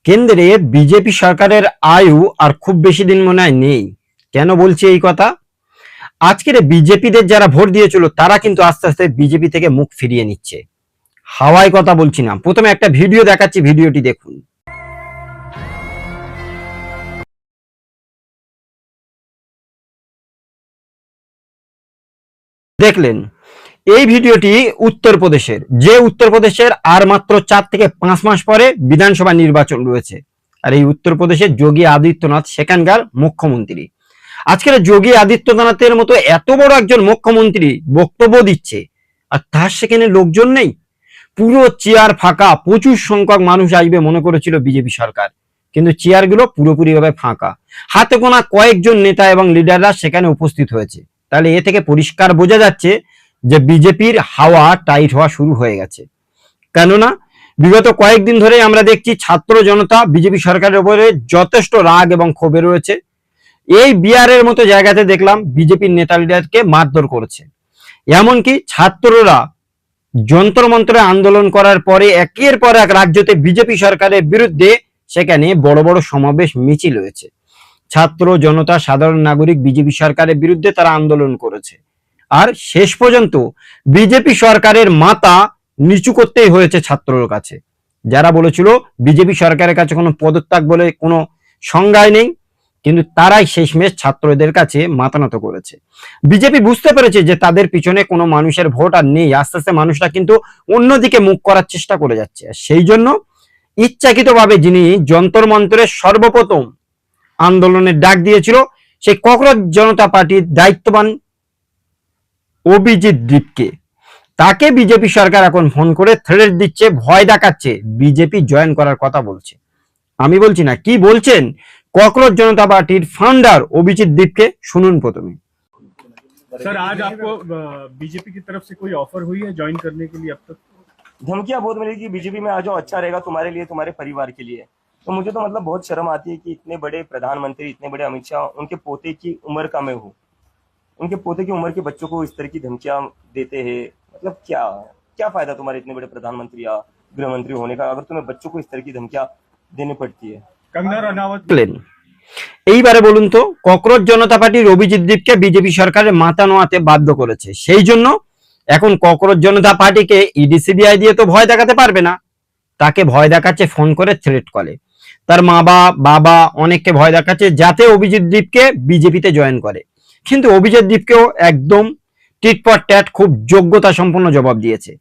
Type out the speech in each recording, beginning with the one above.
কেন্দ্রে বিজেপি সরকারের আয়ু আর খুব বেশি দিন মনে হয় নেই। কেন বলছি এই কথা? আজকের বিজেপিদের যারা ভোট দিয়েছিল তারা কিন্তু আস্তে আস্তে বিজেপি থেকে মুখ ফিরিয়ে নিচ্ছে। হাওয়ায় কথা বলছি না, প্রথমে একটা ভিডিও দেখাচ্ছি, ভিডিওটি দেখুন। দেখলেন এই ভিডিওটি উত্তরপ্রদেশের, যে উত্তরপ্রদেশের আর মাত্র 4 থেকে 5 মাস পরে বিধানসভা নির্বাচন রয়েছে। আর এই উত্তরপ্রদেশের যোগী আদিত্যনাথ সেখানকার মুখ্যমন্ত্রী। আজকের যোগী আদিত্যনাথের মতো এত বড় একজন মুখ্যমন্ত্রী বক্তব্য দিচ্ছে, আর তার সেখানে লোকজন নেই। পুরো চেয়ার ফাঁকা, প্রচুর সংখ্যক মানুষ আসবে মনে করেছিল বিজেপি সরকার, কিন্তু চেয়ারগুলো পুরোপুরিভাবে ফাঁকা। হাতে গোনা কয়েকজন নেতা এবং লিডাররা সেখানে উপস্থিত হয়েছে। তাহলে এ থেকে পরিষ্কার বোঝা যাচ্ছে যে বিজেপির হাওয়া টাইট হওয়া শুরু হয়ে গেছে। কেননা বিগত কয়েকদিন ধরে আমরা দেখছি ছাত্র জনতা বিজেপি সরকারের উপরে যথেষ্ট রাগ এবং ক্ষোভে রয়েছে। এই বিহারের মতো জায়গাতে দেখলাম বিজেপির নেতা লিডারকে মারধর করেছে। এমনকি ছাত্ররা যন্ত্র মন্ত্রে আন্দোলন করার পরে একের পর এক রাজ্যতে বিজেপি সরকারের বিরুদ্ধে সেখানে বড় বড় সমাবেশ মিছিল হয়েছে। ছাত্র জনতা সাধারণ নাগরিক বিজেপি সরকারের বিরুদ্ধে তারা আন্দোলন করেছে। আর শেষ পর্যন্ত বিজেপি সরকারের মাথা নিচু করতেই হয়েছে ছাত্রর কাছে। যারা বলেছিল বিজেপি সরকারের কাছে কোনো পদত্যাগ বলে কোনো সংজ্ঞাই নেই, কিন্তু তারাই শেষমেশ ছাত্রদের কাছে মাথা নত করেছে। বিজেপি বুঝতে পেরেছে যে তাদের পিছনে কোনো মানুষের ভোট আর নেই। আস্তে আস্তে মানুষরা কিন্তু অন্যদিকে মুখ করার চেষ্টা করে যাচ্ছে। সেই জন্য ইচ্ছাকৃতভাবে যিনি যন্তর মন্ত্রের সর্বপ্রথম আন্দোলনের ডাক দিয়েছিল, সেই ককরোচ জনতা পার্টির দায়িত্ববান অভিজিৎ দীপকে, তাকে বিজেপি সরকার এখন ফোন করে থ্রেট দিচ্ছে, ভয় দেখাচ্ছে, বিজেপি জয়েন করার কথা বলছে। আমি বলছি না, কি বলছেন ককরোচ জনতা পার্টির ফাউন্ডার অভিজিৎ দীপকে, শুনুন প্রথমে। सर आज आपको बीजेपी की तरफ से कोई ऑफर हुई है ज्वाइन करने के लिए? अब तक धमकियां बहुत मिली कि बीजेपी में आ जाओ, अच्छा रहेगा तुम्हारे लिए, तुम्हारे परिवार के लिए। तो मुझे तो मतलब बहुत शर्म आती है कि इतने बड़े प्रधानमंत्री, इतने बड़े अमित शाह, उनके पोते की उम्र का मैं हूँ, उनके पोते की उम्र के बच्चों को इस तरह की धमकियां देते हैं। मतलब क्या क्या फायदा तुम्हारे इतने बड़े प्रधानमंत्री या गृह मंत्री होने का, अगर तुम्हें बच्चों को इस तरह की धमकियां देनी पड़ती है। कंगना रनावत এইবারে বলুন তো, ককরোচ জনতা পার্টির অভিজিৎ দীপকে বিজেপি সরকারের মাথা নোয়াতে বাধ্য করেছে। সেই জন্য এখন ককরোচ জনতা পার্টিকে ইডি সিবিআই দিয়ে তো ভয় দেখাতে পারবে না, তাকে ভয় দেখাচ্ছে ফোন করে থ্রেট কলে। তার মা বাবা অনেককে ভয় দেখাচ্ছে যাতে অভিজিৎ দীপকে বিজেপিতে জয়েন করে। কিন্তু অভিজিৎ দীপকেও একদম টিট ফর ট্যাট খুব যোগ্যতা সম্পন্ন জবাব দিয়েছে।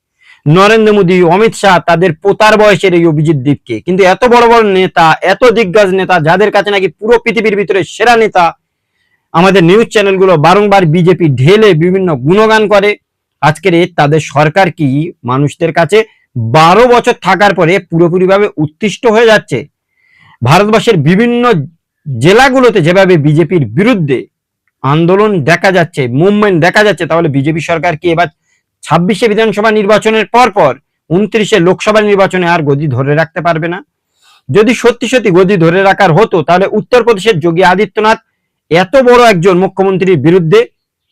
নরেন্দ্র মোদী, অমিত শাহ তাদের পোতার বয়সের এই অভিজিৎ দীপকে, কিন্তু এত বড় বড় নেতা, এত দিগ্গজ নেতা, যাদের কাছে নাকি পুরো পৃথিবীর ভিতরে সেরা নেতা, আমাদের নিউজ চ্যানেলগুলো বারংবার বিজেপি ঢেলে বিভিন্ন গুণগান করে। আজকের তাদের সরকার কি মানুষদের কাছে 12 বছর থাকার পরে পুরোপুরিভাবে উত্তিষ্ট হয়ে যাচ্ছে? ভারতবর্ষের বিভিন্ন জেলাগুলোতে যেভাবে বিজেপির বিরুদ্ধে আন্দোলন দেখা যাচ্ছে, মুভমেন্ট দেখা যাচ্ছে, তাহলে বিজেপি সরকার কি এবার 26শে বিধানসভা নির্বাচনের পর 29শে লোকসভা নির্বাচনে আর গদি ধরে রাখতে পারবে না? যদি সত্যি সত্যি গদি ধরে রাখার হতো, তাহলে উত্তরপ্রদেশের যোগী আদিত্যনাথ এত বড় একজন মুখ্যমন্ত্রীর বিরুদ্ধে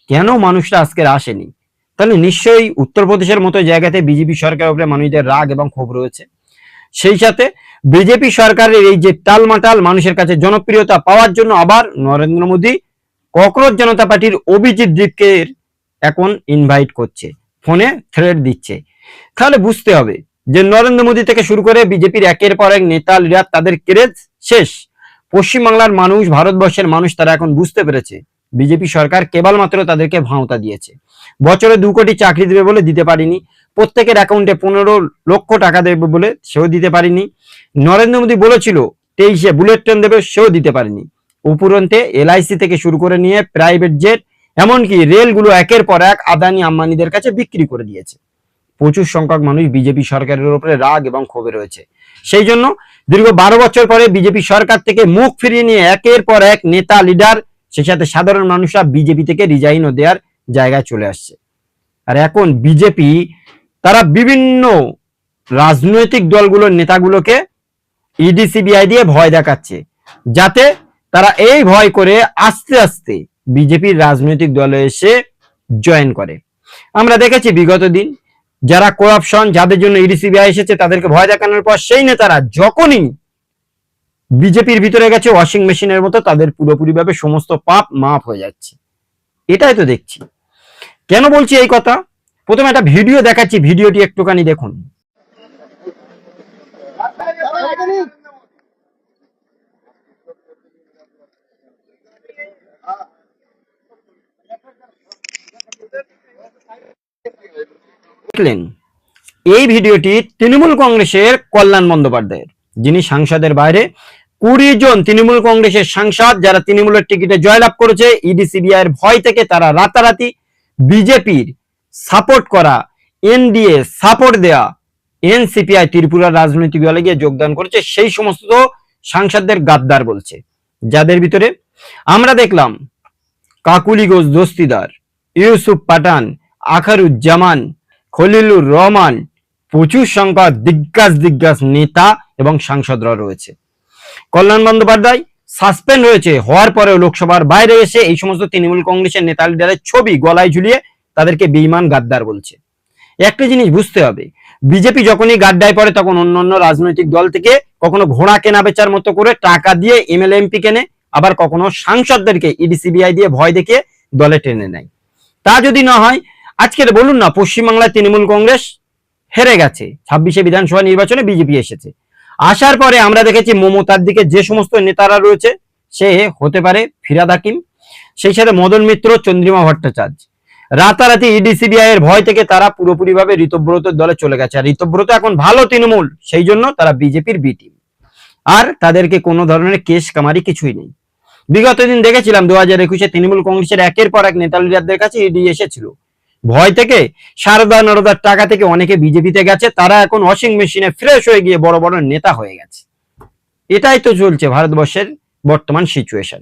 কেন মানুষরা আজকে আসেনি? তাহলে নিশ্চয়ই উত্তরপ্রদেশের মতো জায়গাতে বিজেপি সরকারের উপরে মানুষদের রাগ এবং ক্ষোভ রয়েছে। সেই সাথে বিজেপি সরকারের এই যে টালমাটাল মানুষের কাছে জনপ্রিয়তা পাওয়ার জন্য আবার নরেন্দ্র মোদী ককরোচ জনতা পার্টির অভিজিৎ দীপকে এখন ইনভাইট করছে, ফোনে থ্রেট দিচ্ছে। তাহলে বুঝতে হবে যে নরেন্দ্র মোদী থেকে শুরু করে বিজেপির একের পর এক নেতা লিডার, তাদের ক্রেজ শেষ। পশ্চিমবাংলার মানুষ, ভারতবর্ষের মানুষ তারা এখন বুঝতে পেরেছে বিজেপি সরকার কেবলমাত্র তাদেরকে ভাঁওতা দিয়েছে। বছরে 2 কোটি চাকরি দেবে বলে দিতে পারিনি, প্রত্যেকের অ্যাকাউন্টে 15 লক্ষ টাকা দেবে বলে সেও দিতে পারিনি। নরেন্দ্র মোদী বলেছিল 23শে বুলেট ট্রেন দেবে, সেও দিতে পারিনি। উপরন্তে এলআইসি থেকে শুরু করে নিয়ে প্রাইভেট জেট, এমনকি রেলগুলো একের পর এক আদানি আম্বানিদের কাছে বিক্রি করে দিয়েছে। প্রচুর সংখ্যক মানুষ বিজেপি সরকারের উপরে রাগ এবং ক্ষোভে রয়েছে। সেই জন্য দীর্ঘ 12 বছর পরে বিজেপি সরকার থেকে মুখ ফিরিয়ে নিয়ে একের পর এক নেতা লিডার, সেই সাথে সাধারণ মানুষরা বিজেপি থেকে রিজাইনও দেওয়ার জায়গায় চলে আসছে। আর এখন বিজেপি তারা বিভিন্ন রাজনৈতিক দলগুলোর নেতাগুলোকে ইডি সিবিআই দিয়ে ভয় দেখাচ্ছে, যাতে তারা এই ভয় করে আস্তে আস্তে বিজেপির রাজনৈতিক দলে এসে জয়েন করে। আমরা দেখেছি বিগত দিন যারা করাপশন, যাদের জন্য ইডি সিবিআই এসেছে, তাদেরকে ভয় দেখানোর পর সেই নেতারা যখনই বিজেপির ভিতরে গেছে ওয়াশিং মেশিনের মতো, তাদের পুরোপুরিভাবে সমস্ত পাপ মাফ হয়ে যাচ্ছে। এটাই তো দেখছি। কেন বলছি এই কথা? প্রথমে একটা ভিডিও দেখাচ্ছি, ভিডিওটি একটুখানি দেখুন। দেখলেন, এই ভিডিওটি তৃণমূল কংগ্রেসের কল্যাণ বন্দ্যোপাধ্যায়ের, যিনি সাংসদের বাইরে 20 জন তৃণমূল কংগ্রেসের সাংসদ যারা তৃণমূলের টিকিটে জয়লাভ করেছে, ইডি সিবিআই এর ভয় থেকে তারা রাতারাতি বিজেপির সাপোর্ট করা, এনডিএ সাপোর্ট দেয়া, এনসিপিআই ত্রিপুরার রাজনৈতিক দলে গিয়ে যোগদান করেছে, সেই সমস্ত সাংসদদের গাদ্দার বলছে। যাদের ভিতরে আমরা দেখলাম কাকুলি ঘোষ দস্তিদার, ইউসুফ পাঠান, আখারুজ্জামান, খলিলুর রহমান, প্রচুর সংখ্যক দিগ্গজ নেতা এবং সাংসদরা রয়েছে। কল্যাণ বন্দ্যোপাধ্যায় সাসপেন্ড হয়েছে, হওয়ার পরেও লোকসভার বাইরে এসে এই সমস্ত তৃণমূল কংগ্রেসের নেতা লিডারের ছবি গলায় ঝুলিয়ে তাদেরকে বেঈমান গাদ্দার বলছে। একটা জিনিস বুঝতে হবে, বিজেপি যখনই গাড্ডায় পড়ে তখন অন্যান্য রাজনৈতিক দল থেকে কখনো ঘোড়া কেনা বেচার মতো করে টাকা দিয়ে এমএলএ এমপি কেনে, আবার কখনো সাংসদদেরকে ইডি সিবিআই দিয়ে ভয় দেখিয়ে দলে টেনে নেয়। তা যদি না হয়, আজকের বলুন না, পশ্চিমবাংলায় তৃণমূল কংগ্রেস হেরে গেছে, 26শে বিধানসভা নির্বাচনে বিজেপি এসেছে, আসার পরে আমরা দেখেছি মমতার দিকে যে সমস্ত নেতারা রয়েছে, সে হতে পারে ফিরাদ হাকিম, সেই সাথে মদন মিত্র, চন্দ্রিমা ভট্টাচার্য, রাতারাতি ইডি সিবিআই এর ভয় থেকে তারা পুরোপুরিভাবে ঋতব্রতর দলে চলে গেছে। আর ঋতব্রত এখন ভালো তৃণমূল, সেই জন্য তারা বিজেপির বি টিম, আর তাদেরকে কোনো ধরনের কেস কামারি কিছুই নেই। বিগত দিন দেখেছিলাম 2021-এ তৃণমূল কংগ্রেসের একের পর এক নেতা লিডারদের কাছে ইডি এসেছিল, ভয় থেকে, সারদা নরদার টাকা থেকে অনেকে বিজেপিতে গেছে, তারা এখন ওয়াশিং মেশিনে ফ্রেশ হয়ে গিয়ে বড় বড় নেতা হয়ে গেছে। এটাই তো চলছে ভারতবর্ষের বর্তমান সিচুয়েশন।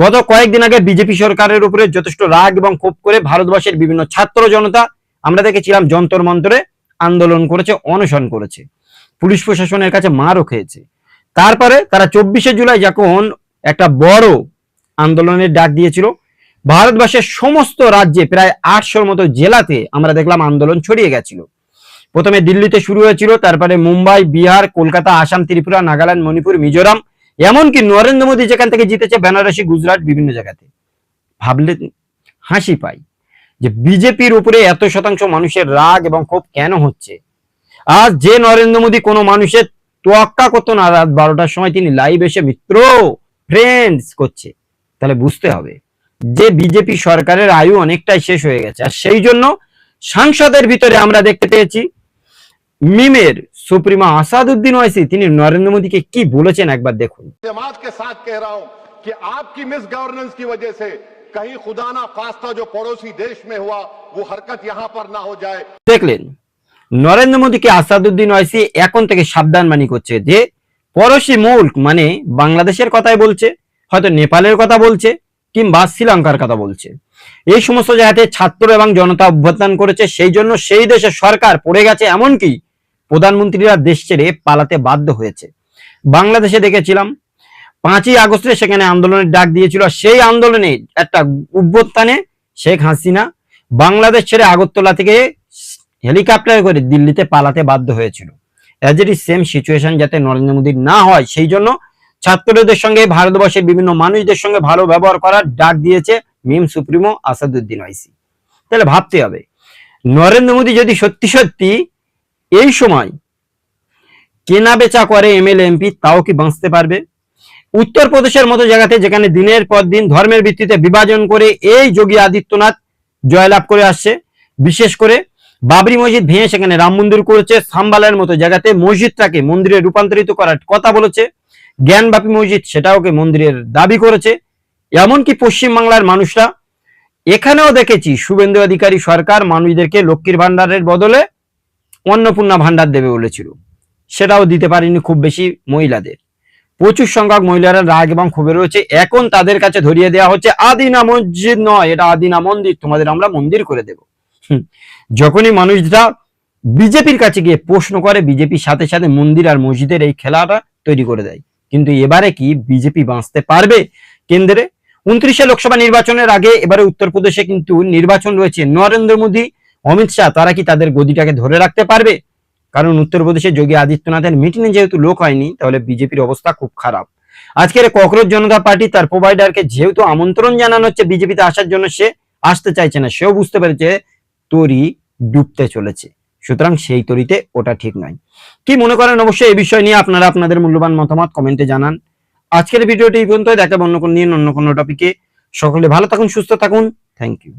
গত কয়েকদিন আগে বিজেপি সরকারের উপরে যথেষ্ট রাগ এবং ক্ষোভ করে ভারতবর্ষের বিভিন্ন ছাত্র জনতা আমরা দেখেছিলাম যন্তর মন্তরে আন্দোলন করেছে, অনশন করেছে, পুলিশ প্রশাসনের কাছে মারও খেয়েছে। তারপরে তারা 24শে জুলাই যখন একটা বড় আন্দোলনের ডাক দিয়েছিল, ভারতবর্ষের সমস্ত রাজ্যে প্রায় 800-র মতো জেলাতে আমরা দেখলাম আন্দোলন ছড়িয়ে গেছিল। প্রথমে দিল্লিতে শুরু হয়েছিল, তারপরে মুম্বাই, বিহার, কলকাতা, আসাম, ত্রিপুরা, নাগাল্যান্ড, মণিপুর, মিজোরাম, এমনকি নরেন্দ্র মোদী যেখান থেকে জিতেছে বেনারসি, গুজরাট, বিভিন্ন জায়গাতে। ভাবলে হাসি পাই যে বিজেপির উপরে এত শতাংশ মানুষের রাগ এবং ক্ষোভ কেন হচ্ছে। আজ যে নরেন্দ্র মোদী কোনো মানুষের তোয়াক্কা করতো না, রাত 12টার সময় তিনি লাইভ এসে মিত্র, ফ্রেন্ডস করছে, তাহলে বুঝতে হবে যে বিজেপি সরকারের আয়ু অনেকটাই শেষ হয়ে গেছে। আর সেই জন্য সাংসদের ভিতরে আমরা দেখতে পেয়েছি মিমের সুপ্রিমো আসাদুদ্দিন ওয়াইসি, তিনি নরেন্দ্র মোদীকে কি বলেছেন একবার দেখুন। जमात के साथ कह रहा हूं कि आपकी मिस गवर्नेंस की वजह से कहीं खुदा ना खास्ता जो पड़ोसी देश में हुआ वो हरकत यहां पर ना हो जाए। দেখলেন, নরেন্দ্র মোদীকে আসাদুদ্দিন ওয়াইসি এখন থেকে সাবধানবাণী করছে যে পড়োশি মুল্ক মানে বাংলাদেশের কথাই বলছে, হয়তো নেপালের কথা বলছে, কিংবা শ্রীলঙ্কার কথা বলছে। এই সমস্ত জায়গাতে ছাত্র এবং জনতা অভ্যুত্থান করেছে, সেই জন্য সেই দেশের সরকার পড়ে গেছে, এমনকি প্রধানমন্ত্রীরা দেশ ছেড়ে পালাতে বাধ্য হয়েছে। বাংলাদেশে দেখেছিলাম 5ই আগস্টে সেখানে আন্দোলনের ডাক দিয়েছিল, সেই আন্দোলনে একটা অভ্যুত্থানে শেখ হাসিনা বাংলাদেশ ছেড়ে আগরতলা থেকে হেলিকপ্টারে করে দিল্লিতে পালাতে বাধ্য হয়েছিল। As it is same situation যাতে নরেন্দ্র মোদীর না হয়, সেই জন্য ছাত্রদের সঙ্গে, ভারতবর্ষের বিভিন্ন মানুষদের সঙ্গে ভালো ব্যবহার করার ডাক দিয়েছে মিম সুপ্রিমো আসাদুদ্দিন ওয়াইসি। তাহলে ভাবতে হবে, নরেন্দ্র মোদী যদি সত্যি সত্যি এই সময় কেনা বেচা করে এমএলএ এমপি, তাও কি বাঁচতে পারবে? উত্তরপ্রদেশের মতো জায়গাতে যেখানে দিনের পর দিন ধর্মের ভিত্তিতে বিভাজন করে এই যোগী আদিত্যনাথ জয়লাভ করে আসছে, বিশেষ করে বাবরি মসজিদ ভেঙে সেখানে রাম মন্দির করেছে, সাম্বালের মতো জায়গাতে মসজিদটাকে মন্দিরে রূপান্তরিত করার কথা বলেছে, জ্ঞানবাপী মসজিদ সেটাওকে মন্দিরের দাবি করেছে। এমনকি পশ্চিমবাংলার মানুষরা, এখানেও দেখেছি শুভেন্দু অধিকারী সরকার মানুষদেরকে লক্ষ্মীর ভান্ডারের বদলে অন্নপূর্ণা ভান্ডার দেবে বলেছিল, সেটাও দিতে পারেনি খুব বেশি মহিলাদের। প্রচুর সংখ্যক মহিলারা রাগ এবং ক্ষোভে রয়েছে। এখন তাদের কাছে ধরিয়ে দেওয়া হচ্ছে আদিনা মসজিদ নয়, এটা আদিনা মন্দির, তোমাদের আমরা মন্দির করে দেব। যখনই মানুষরা বিজেপির কাছে গিয়ে প্রশ্ন করে, বিজেপির সাথে সাথে মন্দির আর মসজিদের এই খেলাটা তৈরি করে দেয়। কিন্তু এবারে কি বিজেপি বাঁচতে পারবে? কেন্দ্রে 29শে লোকসভা নির্বাচনের আগে এবারে উত্তরপ্রদেশে কিন্তু নির্বাচন রয়েছে। নরেন্দ্র মোদী, অমিত শাহ, তারা কি তাদের গদিটাকে ধরে রাখতে পারবে? কারণ উত্তরপ্রদেশে যোগী আদিত্যনাথের মিটিংয়ে যেহেতু লোক হয়নি, তাহলে বিজেপির অবস্থা খুব খারাপ। আজকের ককরোচ জনতা পার্টি তার প্রোভাইডারকে যেহেতু আমন্ত্রণ জানানো হচ্ছে বিজেপিতে আসার জন্য, সে আসতে চাইছে না, সেও বুঝতে পেরেছে তরি ডুবতে চলেছে, সুতরাং সেই তরিতে ওটা ঠিক নয়। কি মনে করেন অবশ্যই এই বিষয় নিয়ে আপনারা আপনাদের মূল্যবান মতামত কমেন্টে জানান। আজকের ভিডিওটি এই পর্যন্ত, দেখাবো অন্য কোনো দিন অন্য কোনো টপিকে। সকলে ভালো থাকুন, সুস্থ থাকুন, থ্যাংক ইউ।